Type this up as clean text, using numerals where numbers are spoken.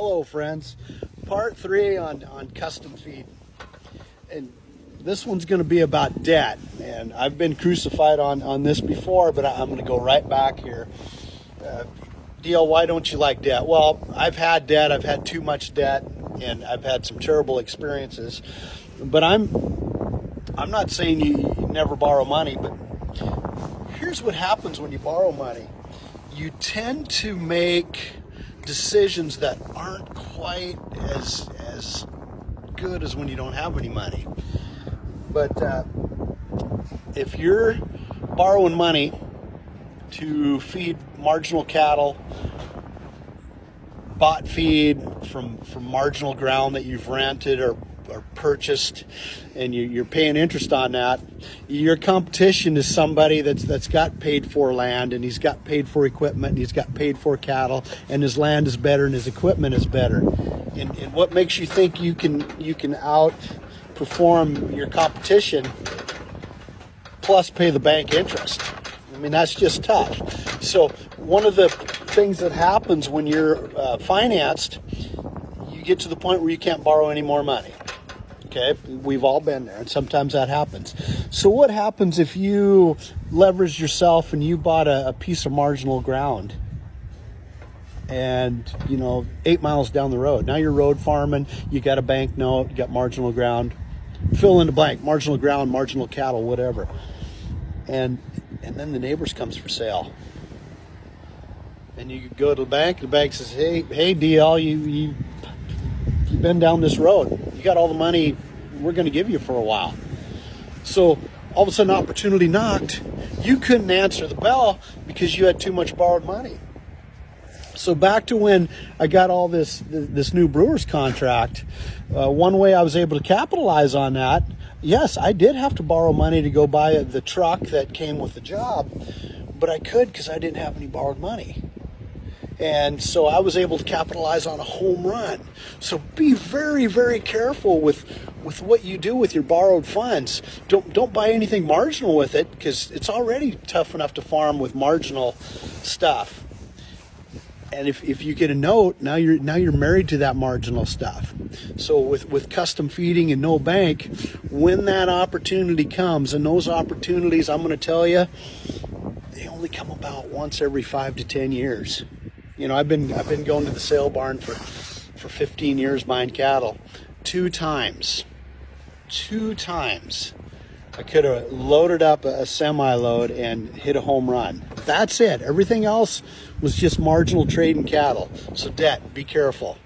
Hello friends, part 3 on custom feed, and this one's going to be about debt. And I've been crucified on this before, but I'm going to go right back here. DL, why don't you like debt? Well, I've had debt. I've had too much debt, and I've had some terrible experiences. But I'm not saying you never borrow money, but here's what happens when you borrow money. You tend to make decisions that aren't quite as good as when you don't have any money. But if you're borrowing money to feed marginal cattle, bought feed from marginal ground that you've rented or purchased, and you're paying interest on that, your competition is somebody that's got paid for land, and he's got paid for equipment, and he's got paid for cattle, and his land is better and his equipment is better. And what makes you think you can outperform your competition plus pay the bank interest? I mean, that's just tough. So one of the things that happens when you're financed, you get to the point where you can't borrow any more money. Okay, we've all been there, and sometimes that happens. So what happens if you leverage yourself and you bought a piece of marginal ground, and 8 miles down the road, now you're road farming, you got a bank note, you got marginal ground, fill in the blank, marginal ground, marginal cattle, whatever, and then the neighbor's comes for sale, and you go to the bank says, hey DL, you've been down this road, you got all the money we're going to give you for a while. So all of a sudden opportunity knocked. You couldn't answer the bell because you had too much borrowed money. So back to when I got all this new brewer's contract, one way I was able to capitalize on that, yes, I did have to borrow money to go buy the truck that came with the job, but I could because I didn't have any borrowed money. And so I was able to capitalize on a home run. So be very, very careful with what you do with your borrowed funds. Don't buy anything marginal with it, because it's already tough enough to farm with marginal stuff. And if you get a note, now you're married to that marginal stuff. So with custom feeding and no bank, when that opportunity comes, and those opportunities, I'm going to tell you, they only come about once every 5 to 10 years. I've been going to the sale barn for 15 years buying cattle. Two times I could have loaded up a semi-load and hit a home run. That's it. Everything else was just marginal trade in cattle. So debt, be careful.